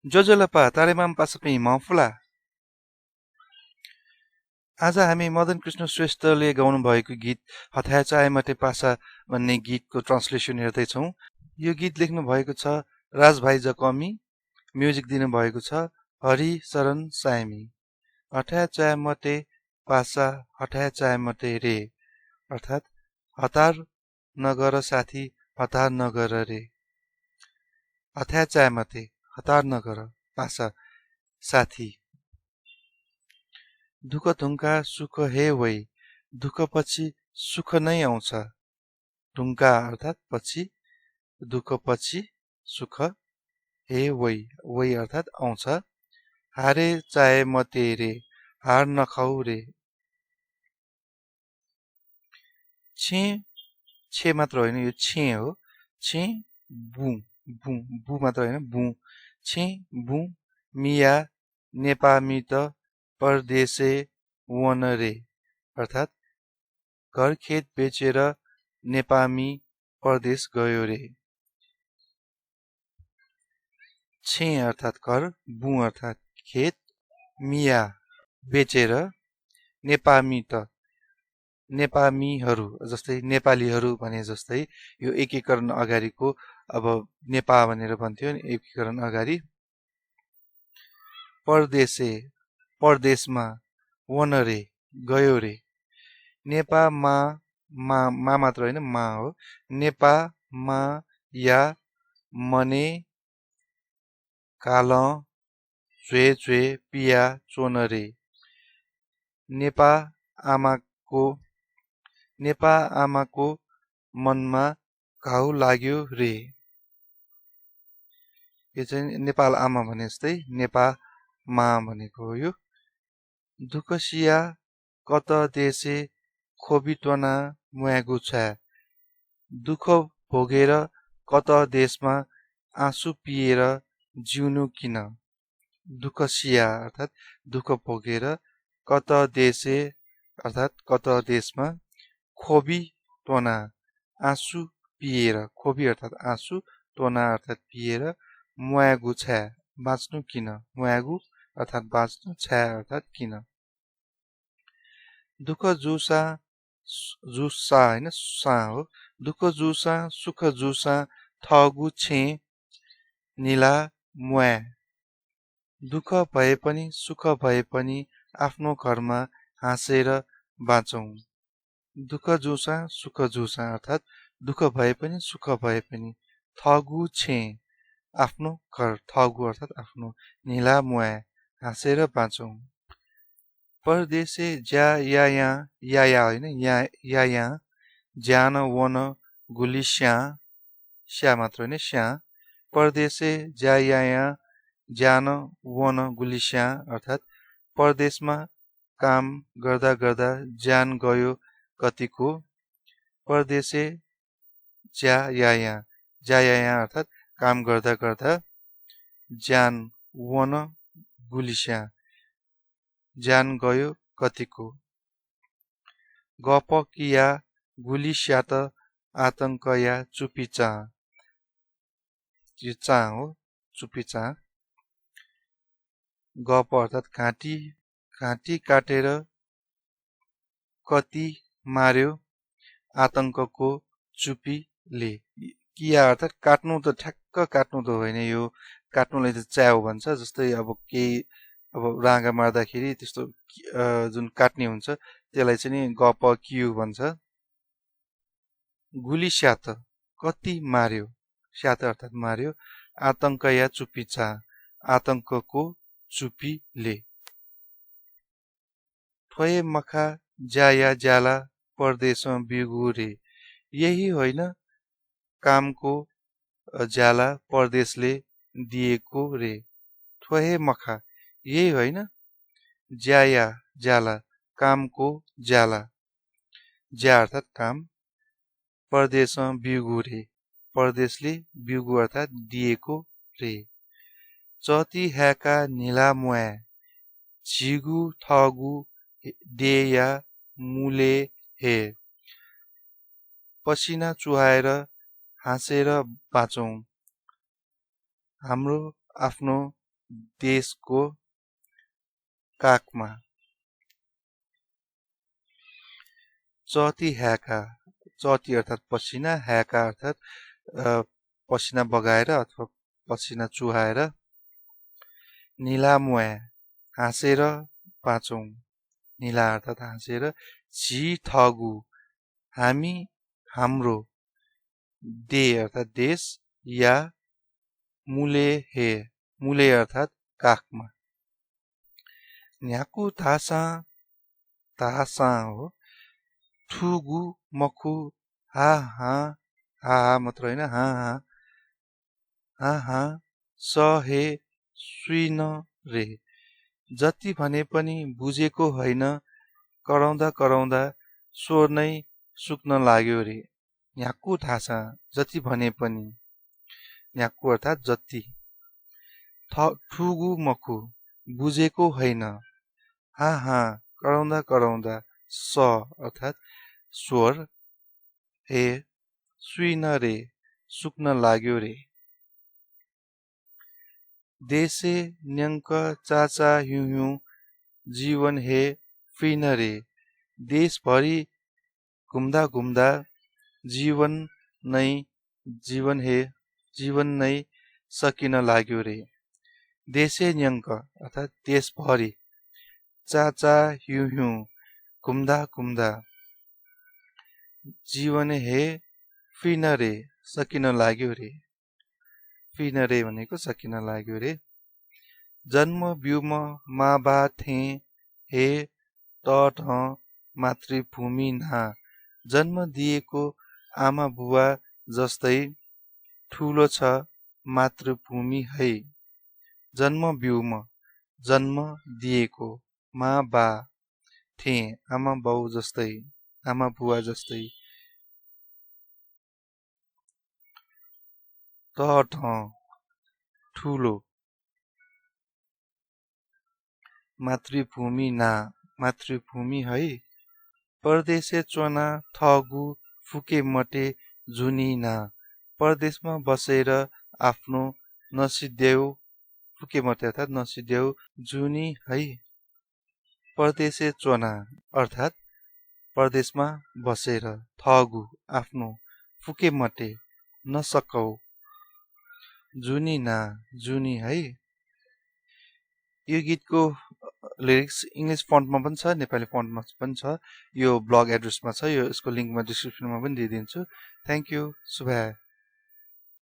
जोजोलपा तारेमाम पासपी मफुला। आज हामी मदन कृष्ण श्रेष्ठले गाउनु भएको गीत हथाया चाय मटे पासा भन्ने गीतको ट्रान्सलेसन हेर्दैछौँ। यो गीत लेख्नु भएको छ राजभाइ जकमी, म्युजिक दिनु भएको छ हरि शरण सायमी। हथाया चाय मटे पासा हथाया चाय मटे रे, अर्थात् हतार नगर साथी हतार नगर रे। हथाया चाय मटे हतार नगर पासा साथी। दुःख धुङ्का सुख हे वै, दुःख पछि सुख नै आउँछ। ढुङ्का अर्थात् पछि, दुःख पछि सुख, हे वै, वै अर्थात् आउँछ। हारे चाहे म तेरे, हार नखाऊ रे। छे छे मात्र होइन, यो छे हो। छे बु बु बु मात्र होइन, बु। छे बु मिया नेपामी त परदेशे वन रे, अर्थात् घर खेत बेचेर नेपामी परदेश गयो रे। छे अर्थात् घर, बु अर्थात् खेत, मिया बेचेर, नेपामी त नेपामीहरू जस्तै नेपालीहरू भने जस्तै यो एकीकरण अगाडिको अब नेपा भनेर भन्थ्यो एकीकरण अगाडि। परदेशे परदेशमा, वन रे गयो रे। नेपामा मा मात्र होइन मा हो। नेपामा या मने काल झ्वे झ्वे पिया चोन रे। नेपा आमाको मनमा घाउ लाग्यो रे। यो चाहिँ नेपाल आमा भने जस्तै नेपा मा भनेको हो यो। दुखसिया कत देशे खोबिटना मुयागु छ। दुःख भोगेर कत देशमा आँसु पिएर जिउनु किन। दुखसिया अर्थात् दुःख भोगेर, कत देशे अर्थात् कत देशमा, खोबी टोना आँसु पिएर, खोबी अर्थात् आँसु, टोना अर्थात् पिएर, मुयागु छ बाँच्नु किन। मुयागु अर्थात् बाँच्नु, छ अर्थात् किन। दुःख जुसा जुसा होइन सा हो। दुःख जुसा सुख जुसा ठगु छे निला मुया। दुःख भए पनि सुख भए पनि आफ्नो घरमा हाँसेर बाँचौं। दुःख जुसा सुख जुसा अर्थात् दुःख भए पनि सुख भए पनि, ठगु छे आफ्नो घर, ठगु अर्थात् आफ्नो, निला मुया हाँसेर बाँचौं। परदेशे ज्या या होइन या ज्यान वन गुलिस्या, स्या मात्र होइन स्या। परदेशे ज्या ज्यान वन गुलिस्या अर्थात् परदेशमा काम गर्दा गर्दा ज्यान गयो कतिको। परदेशे ज्या अर्थात् काम गर्दा गर्दा ज्यान वन गुलिस्या ज्यान गयो कतिको। गप किया गुलिस्या त आतंक या चुपीचा। यो चा हो, चुपीचा। गप अर्थात् घाँटी काटेर कति मार्यो आतंकको चुपीले। किया अर्थात् काट्नु त ठ्याक्क काट्नु त होइन, यो काट्नुलाई त च्याउ भन्छ। जस्तै अब केही अब राँगा मार्दाखेरि त्यस्तो जुन काट्ने हुन्छ त्यसलाई चाहिँ नि गप कियु भन्छ। गुली स्यात कति मार्यो, स्यात अर्थात् मार्यो, आतंक या चुपीचा आतंकको चुपीले। ठोए मखा ज्याया ज्याला परदेशमा बिगु रे। यही होइन कामको ज्याला परदेशले दिएको रे। ठोहे मखा यही होइन, ज्याया ज्याला कामको ज्याला, ज्या अर्थात् काम, परदेशमा बिगु रे परदेशले बिगु अर्थात् दिएको रे। चती ह्याका निला मुया झिगु ठगु डेया मुले हे। पसिना चुहाएर हाँसेर बाँचौं। हाम्रो आफ्नो देशको काखमा चती ह्याका चती अर्थात् पसिना ह्याका अर्थात् पसिना बगाएर अथवा पसिना चुहाएर निलामुया हाँसेर पाँचौं निला अर्थात् हाँसेर झी थगु हामी हाम्रो दे अर्थात् देश या मुले अर्थात् काखमा न्याकु तासा हो ठुगु मखु हा मात्र होइन हा सहे सुइन रे जति भने पनि बुझेको होइन कराउँदा स्वर नै सुक्न लाग्यो रे न्याकु थासा जति भने पनि न्याकु अर्थात् जति ठुगु मखु बुझेको होइन हा कराउँदा स अर्थात् स्वर हे सुइन रे सुक्न लाग्यो रे देशे न्यङ्क चाचा हिउँ जीवन हे फिन रे देशभरि घुम्दा जीवन नै सकिन लाग्यो रे देशे न्यङ्क अर्थात् देशभरि चाचा हिउँ घुम्दा जीवन हे फिन रे सकिन लाग्यो रे फिन रे भनेको सकिन लाग्यो रे जन्म ब्युम मा बा थे हे तट मातृभूमि ना जन्म दिएको आमा बुवा जस्तै ठुलो छ मातृभूमि है जन्म ब्युम जन्म दिएको मा बा थे आमा बाउ जस्तै आमा बुवा जस्तै तट ठुलो मातृभूमि ना मातृभूमि है परदेशे चोना थगु फुके मटे जुनिना परदेशमा बसेर आफ्नो नसिद्ध्याउ फुके मटे अर्थात् नसिद्ध्याउ जुनी है परदेशे चोना अर्थात् परदेशमा बसेर थगु आफ्नो फुके मटे नसकौ जुनी है यो गीतको लिरिक्स इङ्ग्लिस फन्टमा पनि छ नेपाली फन्टमा पनि छ यो ब्लग एड्रेसमा छ यो यसको लिङ्क म डिस्क्रिप्सनमा पनि दिइदिन्छु थ्याङ्क यू शुभ